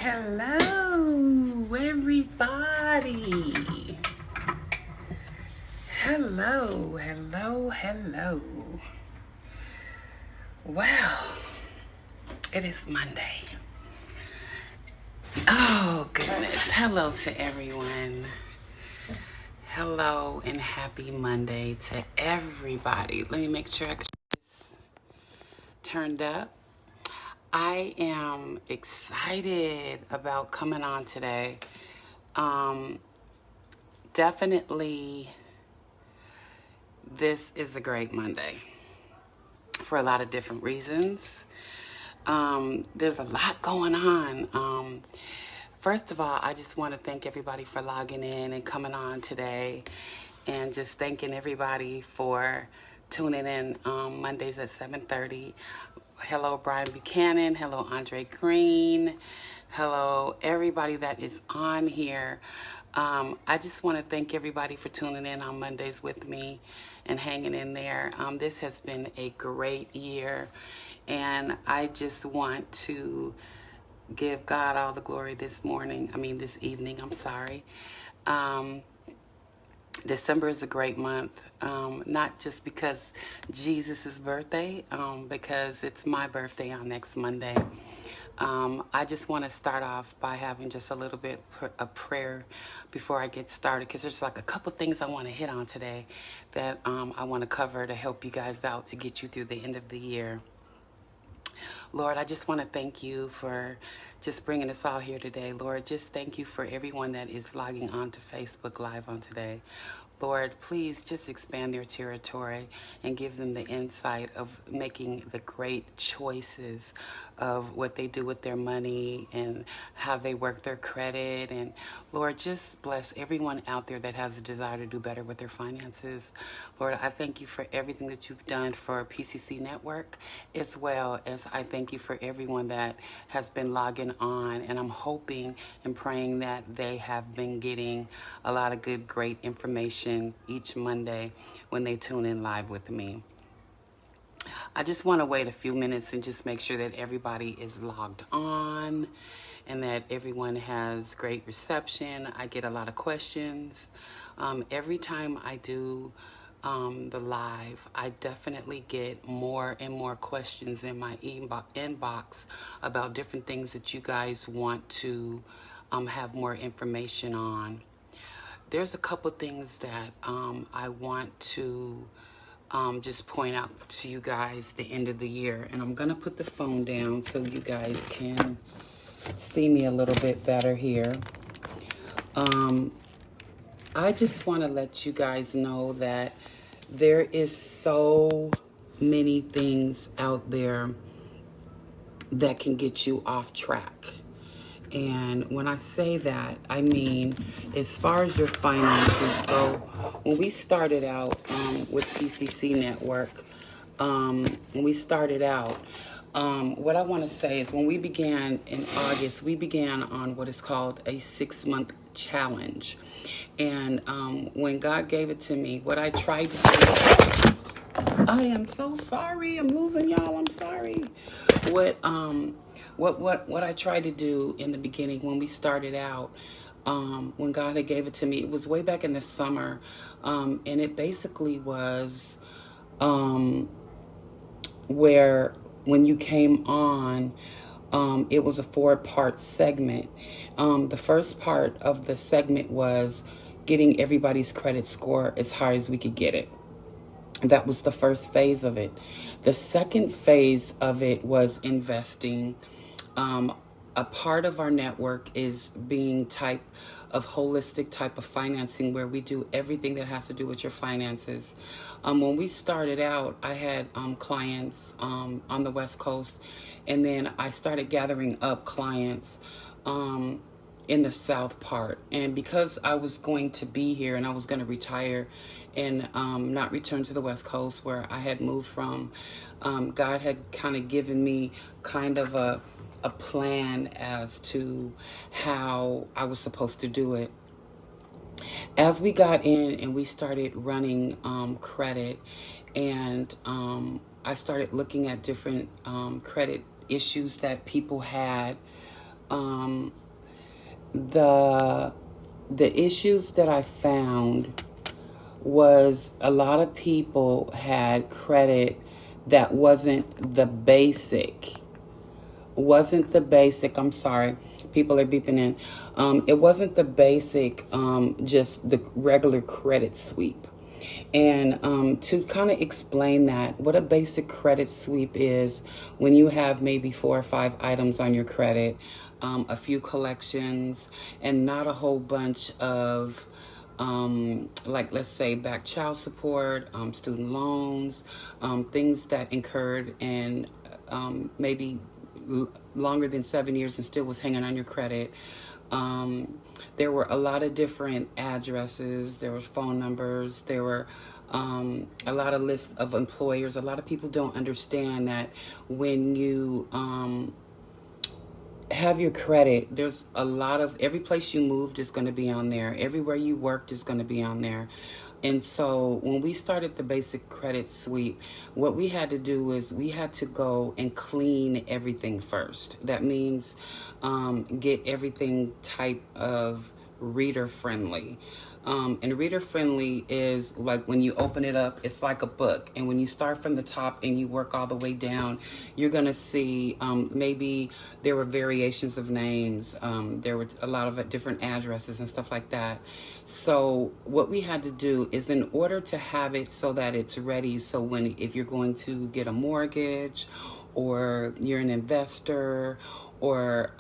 Hello, everybody. Hello. Well, it is Monday. Oh, goodness. Hello to everyone. Hello and happy Monday to everybody. Let me make sure I get this turned up. I am excited about coming on today. Definitely, this is a great Monday for a lot of different reasons. There's a lot going on. First of all, I just want to thank everybody for logging in and coming on today, and just thanking everybody for tuning in Mondays at 7:30. Hello, Brian Buchanan. Hello, Andre Green. Hello, everybody that is on here. I just want to thank everybody for tuning in on Mondays with me and hanging in there. This has been a great year, and I just want to give God all the glory this evening, I'm sorry. December is a great month, not just because Jesus' birthday, because it's my birthday on next Monday. I just want to start off by having just a little bit of prayer before I get started, because there's like a couple things I want to hit on today that I want to cover to help you guys out to get you through the end of the year. Lord, I just want to thank you for just bringing us all here today. Lord, just thank you for everyone that is logging on to Facebook Live on today. Lord, please just expand their territory and give them the insight of making the great choices of what they do with their money and how they work their credit. And Lord, just bless everyone out there that has a desire to do better with their finances. Lord, I thank you for everything that you've done for PCC Network, as well as I thank you for everyone that has been logging on. And I'm hoping and praying that they have been getting a lot of good, great information each Monday when they tune in live with me. I just want to wait a few minutes and just make sure that everybody is logged on and that everyone has great reception. I get a lot of questions. Every time I do the live, I definitely get more and more questions in my inbox about different things that you guys want to have more information on. There's a couple things that I want to just point out to you guys the end of the year. And I'm going to put the phone down so you guys can see me a little bit better here. I just want to let you guys know that there is so many things out there that can get you off track. And when I say that, I mean, as far as your finances go, when we started out with PCC Network, what I want to say is when we began in August, we began on what is called a 6-month challenge. And when God gave it to me, what I tried to do, I am so sorry, I'm losing y'all, I'm sorry. What I tried to do in the beginning when we started out, when God had gave it to me, it was way back in the summer, and it basically was where when you came on, it was a 4-part segment. The first part of the segment was getting everybody's credit score as high as we could get it. That was the first phase of it. The second phase of it was investing. A part of our network is being type of holistic type of financing, where we do everything that has to do with your finances. When we started out, I had clients on the West Coast, and then I started gathering up clients in the South part. And because I was going to be here and I was going to retire and not return to the West Coast where I had moved from, God had kind of given me kind of a plan as to how I was supposed to do it. As we got in and we started running credit, and I started looking at different credit issues that people had, um, the issues that I found was a lot of people had credit that wasn't the basic. I'm sorry, people are beeping in. It wasn't the basic, just the regular credit sweep. And to kind of explain that, what a basic credit sweep is, when you have maybe 4 or 5 items on your credit, a few collections, and not a whole bunch of like, let's say, back child support, student loans, things that incurred and maybe longer than 7 years and still was hanging on your credit. There were a lot of different addresses, there were phone numbers, there were a lot of lists of employers. A lot of people don't understand that when you have your credit, there's a lot of, every place you moved is going to be on there. Everywhere you worked is going to be on there. And so when we started the basic credit sweep, what we had to do is we had to go and clean everything first. That means get everything type of reader friendly. And reader friendly is like, when you open it up, it's like a book. And when you start from the top and you work all the way down, you're going to see maybe there were variations of names. There were a lot of different addresses and stuff like that. So what we had to do is, in order to have it so that it's ready, so if you're going to get a mortgage, or you're an investor, or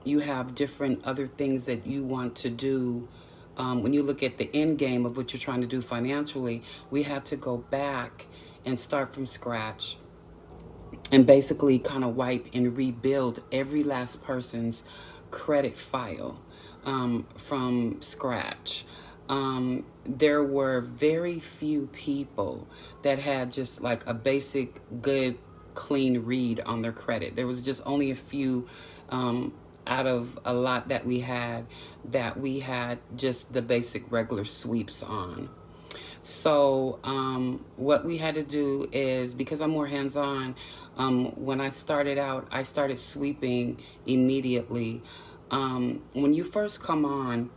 you have different other things that you want to do, when you look at the end game of what you're trying to do financially, we had to go back and start from scratch and basically kind of wipe and rebuild every last person's credit file from scratch. There were very few people that had just like a basic, good, clean read on their credit. There was just only a few out of a lot that we had just the basic regular sweeps on. So what we had to do is, because I'm more hands-on, when I started out, I started sweeping immediately. When you first come on,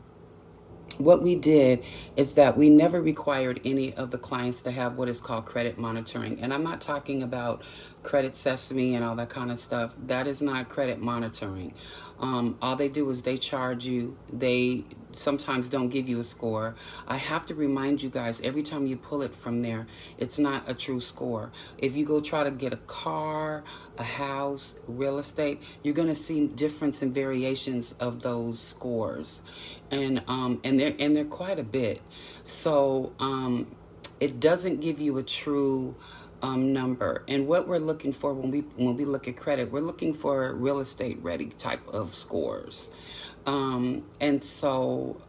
what we did is that we never required any of the clients to have what is called credit monitoring. And I'm not talking about Credit Sesame and all that kind of stuff. That is not credit monitoring. All they do is they charge you. They sometimes don't give you a score. I have to remind you guys, every time you pull it from there, it's not a true score. If you go try to get a car, a house, real estate, you're going to see difference and variations of those scores. And they're quite a bit. So it doesn't give you a true number. And what we're looking for when we look at credit, we're looking for real estate ready type of scores. And so,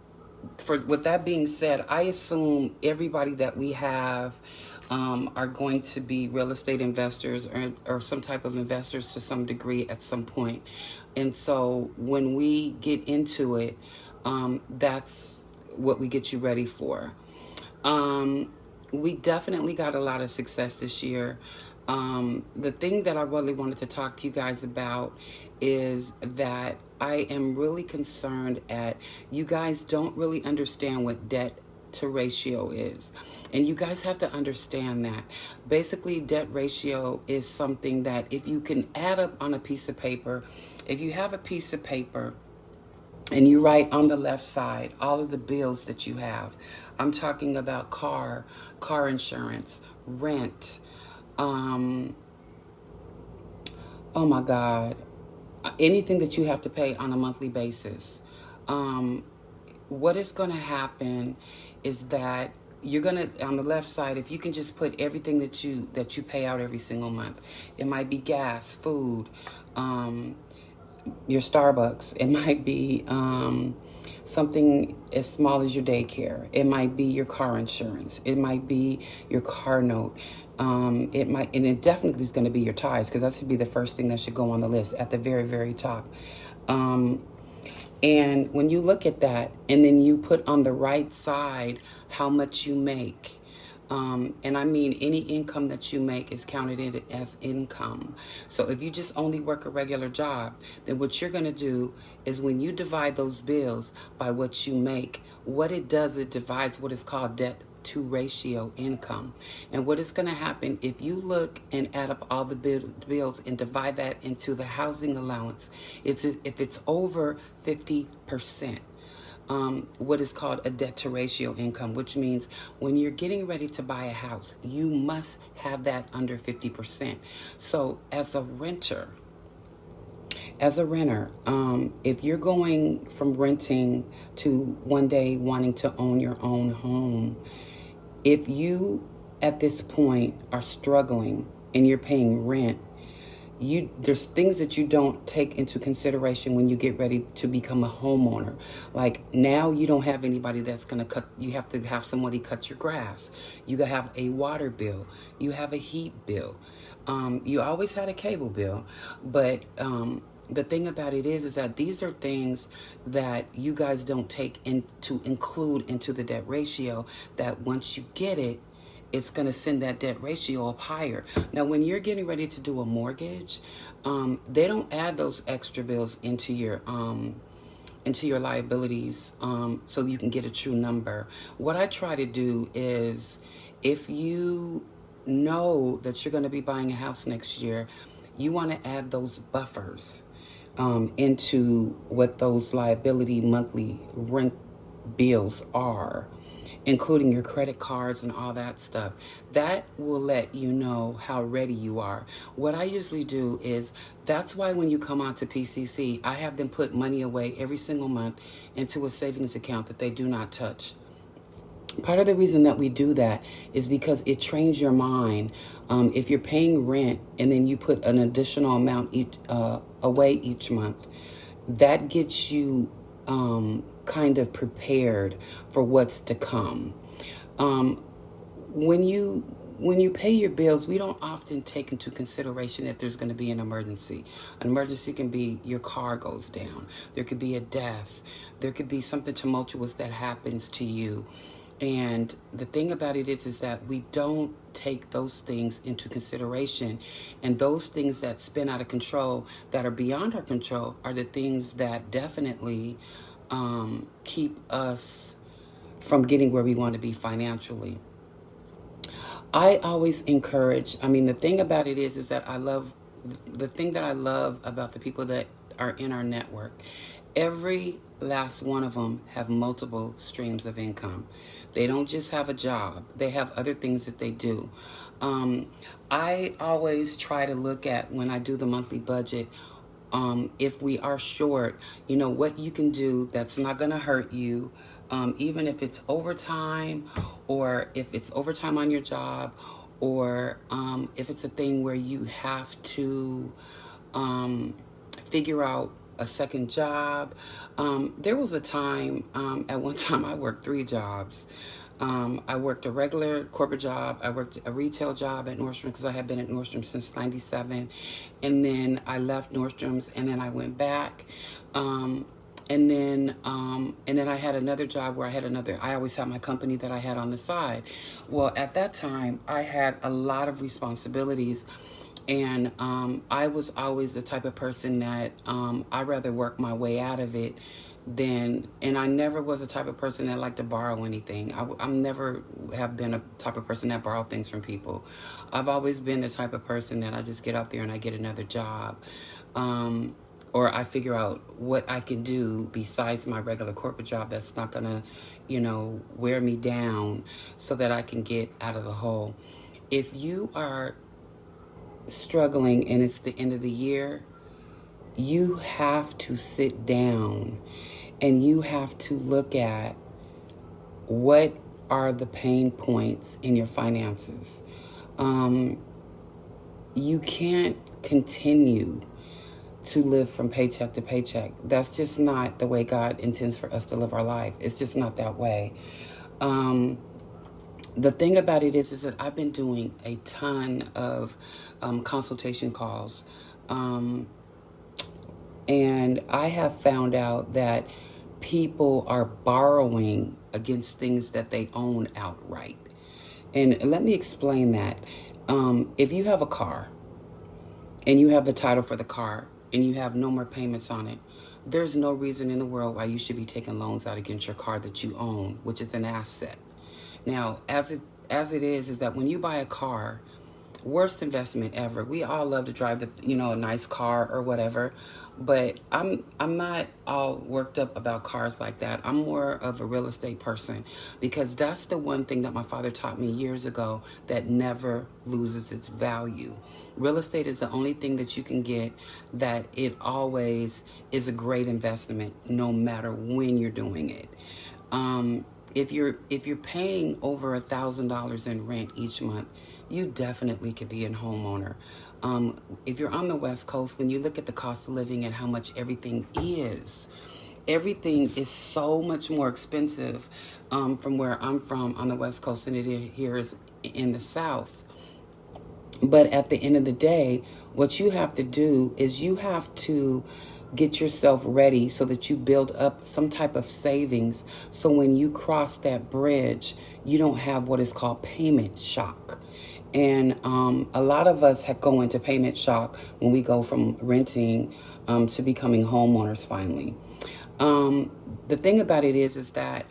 with that being said, I assume everybody that we have are going to be real estate investors, or some type of investors to some degree at some point. And so when we get into it, that's what we get you ready for. We definitely got a lot of success this year. The thing that I really wanted to talk to you guys about is that I am really concerned at, you guys don't really understand what debt to ratio is. And you guys have to understand that. Basically, debt ratio is something that if you can add up on a piece of paper, if you have a piece of paper and you write on the left side all of the bills that you have. I'm talking about car insurance, rent, oh my God, anything that you have to pay on a monthly basis. What is going to happen is that you're going to, on the left side, if you can just put everything that you pay out every single month. It might be gas, food, your Starbucks. It might be something as small as your daycare. It might be your car insurance. It might be your car note. It definitely is going to be your tithes, because that should be the first thing that should go on the list at the very, very top. And when you look at that, and then you put on the right side how much you make, And I mean any income that you make is counted in as income. So if you just only work a regular job, then what you're going to do is when you divide those bills by what you make, what it does, it divides what is called debt to ratio income. And what is going to happen if you look and add up all the bills and divide that into the housing allowance, if it's over 50%. What is called a debt to ratio income, which means when you're getting ready to buy a house, you must have that under 50%. So as a renter, if you're going from renting to one day wanting to own your own home, if you at this point are struggling and you're paying rent, there's things that you don't take into consideration when you get ready to become a homeowner. Like now you don't have anybody that's going to you have to have somebody cut your grass. You have a water bill. You have a heat bill. You always had a cable bill. But the thing about it is that these are things that you guys don't take include into the debt ratio, that once you get it, it's going to send that debt ratio up higher. Now, when you're getting ready to do a mortgage, they don't add those extra bills into your liabilities, so you can get a true number. What I try to do is, if you know that you're going to be buying a house next year, you want to add those buffers into what those liability monthly rent bills are, including your credit cards and all that stuff. That will let you know how ready you are. What I usually do is, that's why when you come on to PCC, I have them put money away every single month into a savings account that they do not touch. Part of the reason that we do that is because it trains your mind. If you're paying rent and then you put an additional amount away each month, that gets you kind of prepared for what's to come. When you pay your bills, we don't often take into consideration that there's going to be an emergency. An emergency can be your car goes down. There could be a death. There could be something tumultuous that happens to you. And the thing about it is that we don't take those things into consideration. And those things that spin out of control, that are beyond our control, are the things that definitely keep us from getting where we want to be financially. I always encourage, the thing about it is that the thing that I love about the people that are in our network, every last one of them have multiple streams of income. They don't just have a job. They have other things that they do. I always try to look at, when I do the monthly budget, if we are short, what you can do that's not going to hurt you, even if it's overtime, or if it's overtime on your job, or if it's a thing where you have to figure out a second job. There was a time, at one time I worked 3 jobs. I worked a regular corporate job. I worked a retail job at Nordstrom, because I had been at Nordstrom since '97. And then I left Nordstrom's, and then I went back. And then I had another job where I always had my company that I had on the side. Well, at that time, I had a lot of responsibilities. And I was always the type of person that I'd rather work my way out of it and I never was the type of person that liked to borrow anything. I never have been a type of person that borrowed things from people. I've always been the type of person that I just get out there and I get another job. Or I figure out what I can do besides my regular corporate job that's not gonna, wear me down, so that I can get out of the hole. If you are struggling and it's the end of the year, you have to sit down and you have to look at what are the pain points in your finances. You can't continue to live from paycheck to paycheck. That's just not the way God intends for us to live our life. It's just not that way. The thing about it is that I've been doing a ton of consultation calls. And I have found out that people are borrowing against things that they own outright. And let me explain that. If you have a car and you have the title for the car and you have no more payments on it, there's no reason in the world why you should be taking loans out against your car that you own, which is an asset. Now, as it is that when you buy a car, worst investment ever. We all love to drive a nice car or whatever, but I'm not all worked up about cars like that. I'm more of a real estate person, because that's the one thing that my father taught me years ago that never loses its value. Real estate is the only thing that you can get that it always is a great investment, no matter when you're doing it. If you're paying over $1,000 in rent each month, you definitely could be a homeowner. If you're on the West Coast, when you look at the cost of living and how much everything is so much more expensive from where I'm from on the West Coast than it is here in the South. But at the end of the day, what you have to do is you have to get yourself ready so that you build up some type of savings, so when you cross that bridge, you don't have what is called payment shock. And a lot of us go into payment shock when we go from renting to becoming homeowners finally. The thing about it is that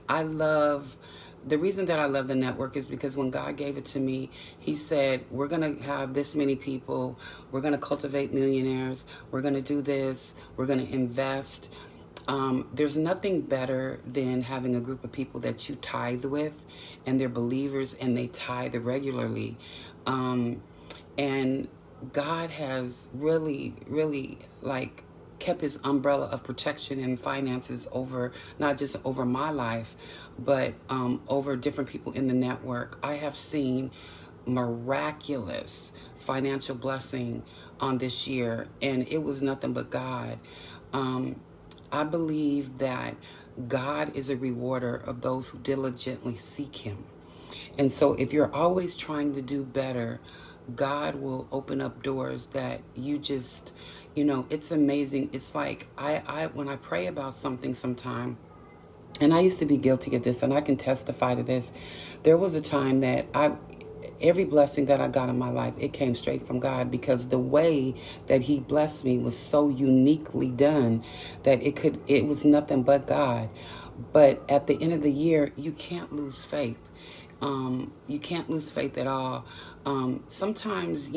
the reason that I love the network is because when God gave it to me, he said, we're going to have this many people. We're going to cultivate millionaires. We're going to do this. We're going to invest. There's nothing better than having a group of people that you tithe with, and they're believers and they tithe regularly. And God has really, really kept his umbrella of protection and finances over, not just over my life, but over different people in the network. I have seen miraculous financial blessing on this year, and it was nothing but God. I believe that God is a rewarder of those who diligently seek him. And so if you're always trying to do better, God will open up doors that you just, it's amazing. It's like I when I pray about something sometime, and I used to be guilty of this, and I can testify to this. There was a time that every blessing that I got in my life, it came straight from God, because the way that he blessed me was so uniquely done that it was nothing but God. But at the end of the year, you can't lose faith. You can't lose faith at all. Sometimes,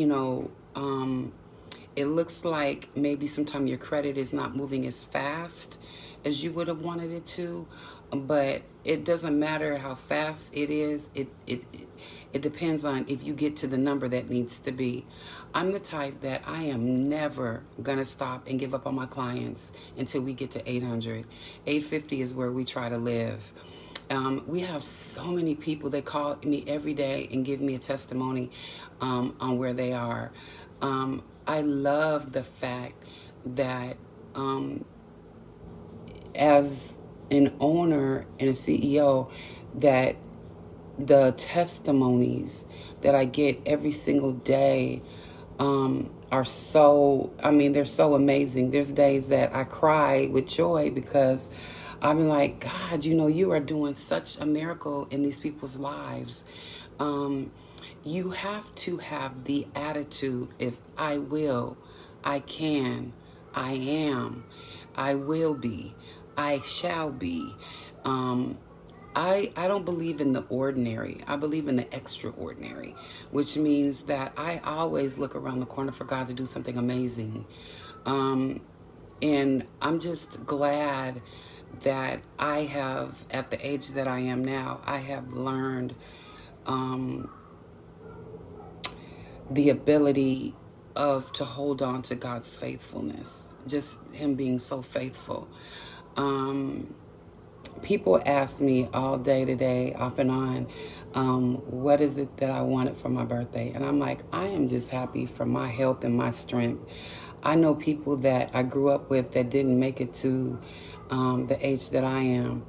it looks like maybe sometimes your credit is not moving as fast as you would have wanted it to, but it doesn't matter how fast it is. It depends on if you get to the number that needs to be. I'm the type that I am never going to stop and give up on my clients until we get to 800. 850 is where we try to live. We have so many people that call me every day and give me a testimony on where they are. I love the fact that as an owner and a CEO, that the testimonies that I get every single day are so, they're so amazing. There's days that I cry with joy because I'm like, God, you are doing such a miracle in these people's lives. You have to have the attitude, if I will, I can, I am, I will be, I shall be. I don't believe in the ordinary. I believe in the extraordinary, which means that I always look around the corner for God to do something amazing. And I'm just glad that I have, at the age that I am now, I have learned the ability to hold on to God's faithfulness, just him being so faithful. People ask me all day today, off and on, what is it that I wanted for my birthday? And I'm like, I am just happy for my health and my strength. I know people that I grew up with that didn't make it to the age that I am.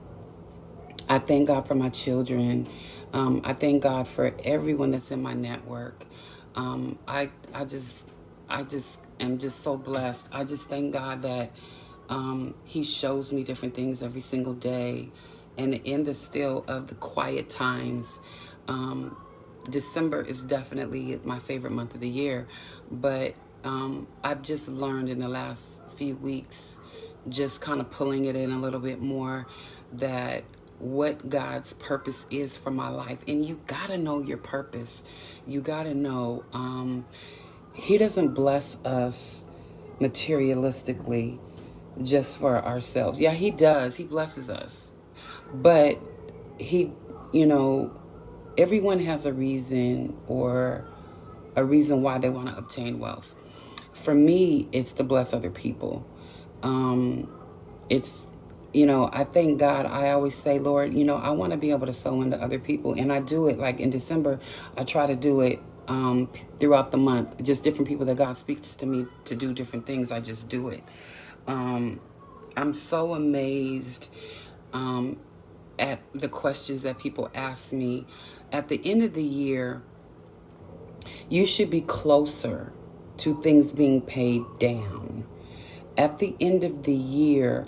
I thank God for my children. I thank God for everyone that's in my network. I just am just so blessed. I just thank God that he shows me different things every single day. And in the still of the quiet times, December is definitely my favorite month of the year, but I've just learned in the last few weeks, just kind of pulling it in a little bit more, that what God's purpose is for my life. And you gotta know your purpose. You gotta know He doesn't bless us materialistically just for ourselves. Yeah, He does. He blesses us. But He, you know, everyone has a reason, or a reason why they want to obtain wealth. For me, it's to bless other people. It's, I thank God. I always say, Lord, I want to be able to sow into other people. And I do it, like in December, I try to do it throughout the month. Just different people that God speaks to me to do different things. I just do it. I'm so amazed at the questions that people ask me. At the end of the year, you should be closer to things being paid down. At the end of the year,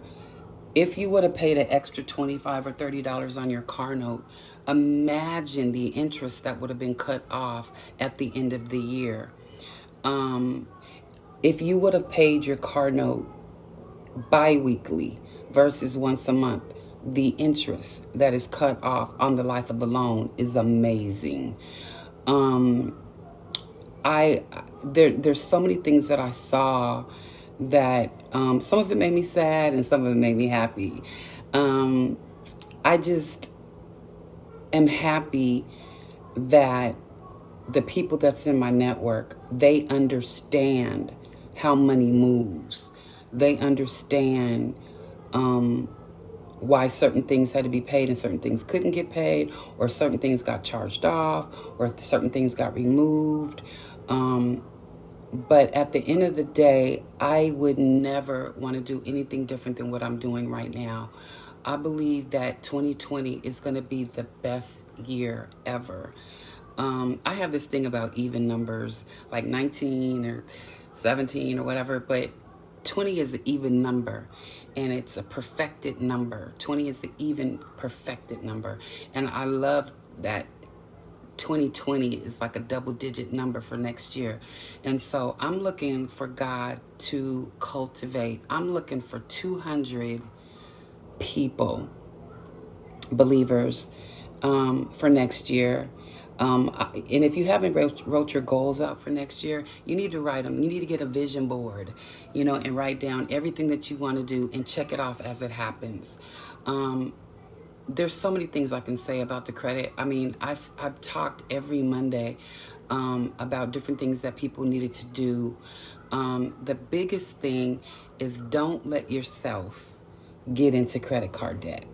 if you would have paid an extra $25 or $30 on your car note, imagine the interest that would have been cut off at the end of the year. If you would have paid your car note bi-weekly versus once a month, the interest that is cut off on the life of the loan is amazing. There's so many things that I saw that some of it made me sad and some of it made me happy. I just am happy that the people that's in my network, they understand how money moves. They understand why certain things had to be paid and certain things couldn't get paid, or certain things got charged off, or certain things got removed. But at the end of the day, I would never want to do anything different than what I'm doing right now. I believe that 2020 is going to be the best year ever. I have this thing about even numbers, like 19 or 17 or whatever, but 20 is an even number, and it's a perfected number. 20 is an even perfected number. And I love that 2020 is like a double-digit number for next year. And so I'm looking for God to cultivate. I'm looking for 200 people, believers, for next year. And if you haven't wrote your goals out for next year, you need to write them. You need to get a vision board, and write down everything that you want to do and check it off as it happens. There's so many things I can say about the credit. I mean, I've talked every Monday about different things that people needed to do. The biggest thing is, don't let yourself get into credit card debt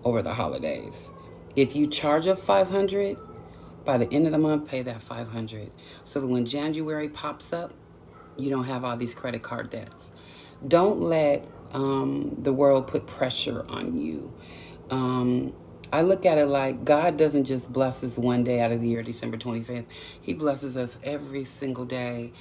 over the holidays. If you charge up $500, by the end of the month, pay that $500, so that when January pops up, you don't have all these credit card debts. Don't let the world put pressure on you. I look at it like God doesn't just bless us one day out of the year, December 25th. He blesses us every single day.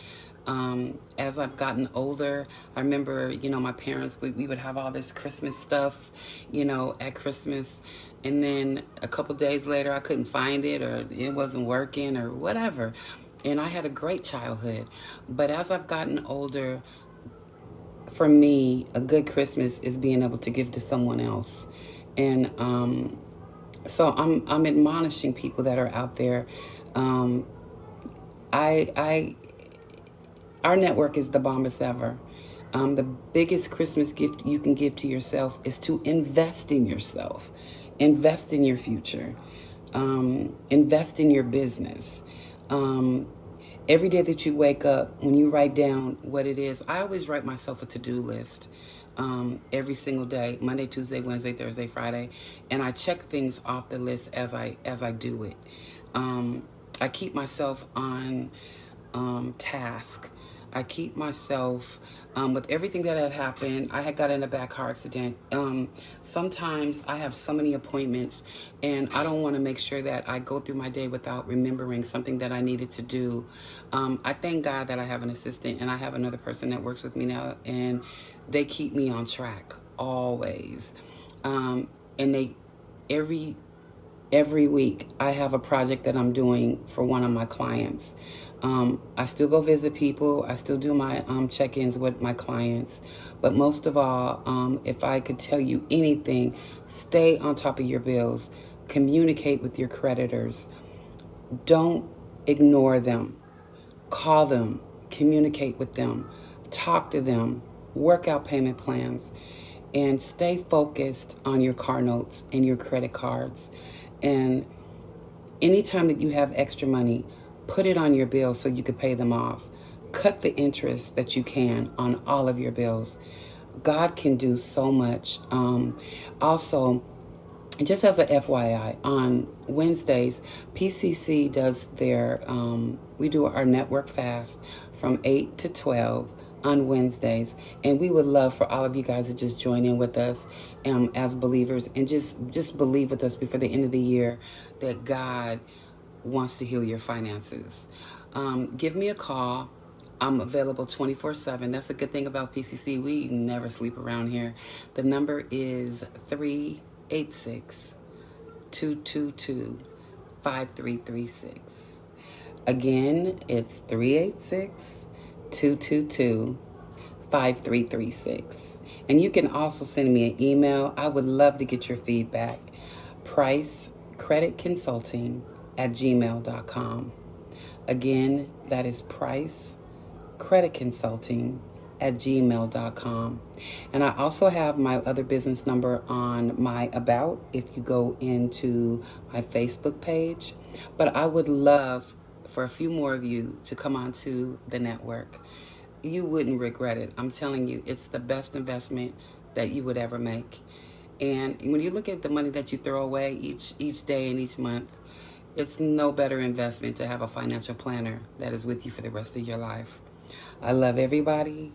As I've gotten older, I remember, my parents, we would have all this Christmas stuff, at Christmas. And then a couple days later, I couldn't find it, or it wasn't working, or whatever. And I had a great childhood. But as I've gotten older, for me, a good Christmas is being able to give to someone else. And so I'm admonishing people that are out there. Our network is the bombest ever. The biggest Christmas gift you can give to yourself is to invest in yourself. Invest in your future. Invest in your business. Every day that you wake up, when you write down what it is, I always write myself a to-do list every single day, Monday, Tuesday, Wednesday, Thursday, Friday, and I check things off the list as I do it. I keep myself on task. I keep myself with everything that had happened. I had got in a bad car accident. Sometimes I have so many appointments, and I don't want to make sure that I go through my day without remembering something that I needed to do. I thank God that I have an assistant, and I have another person that works with me now, and they keep me on track always. And every every week I have a project that I'm doing for one of my clients. I still go visit people. I still do my check-ins with my clients. But most of all, if I could tell you anything, stay on top of your bills. Communicate with your creditors. Don't ignore them. Call them. Communicate with them. Talk to them. Work out payment plans. And stay focused on your car notes and your credit cards. And anytime that you have extra money, put it on your bills so you can pay them off. Cut the interest that you can on all of your bills. God can do so much. Also, just as a FYI, on Wednesdays, PCC does we do our network fast from 8 to 12 on Wednesdays. And we would love for all of you guys to just join in with us as believers and just believe with us before the end of the year that God wants to heal your finances. Give me a call. I'm available 24/7. That's a good thing about PCC. We never sleep around here. The number is 386-222-5336. Again, it's 386-222-5336. And you can also send me an email. I would love to get your feedback. pricecreditconsulting@gmail.com. Again, that is pricecreditconsulting@gmail.com. And I also have my other business number on my About if you go into my Facebook page. But I would love for a few more of you to come onto the network. You wouldn't regret it. I'm telling you, it's the best investment that you would ever make. And when you look at the money that you throw away each day and each month, it's no better investment to have a financial planner that is with you for the rest of your life. I love everybody.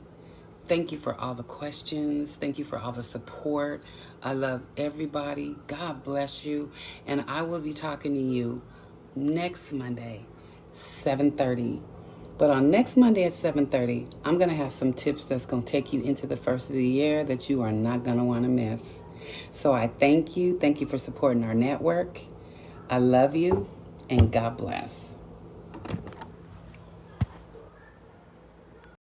Thank you for all the questions. Thank you for all the support. I love everybody. God bless you. And I will be talking to you next Monday, 7:30. But on next Monday at 7:30, I'm going to have some tips that's going to take you into the first of the year that you are not going to want to miss. So I thank you. Thank you for supporting our network. I love you, and God bless.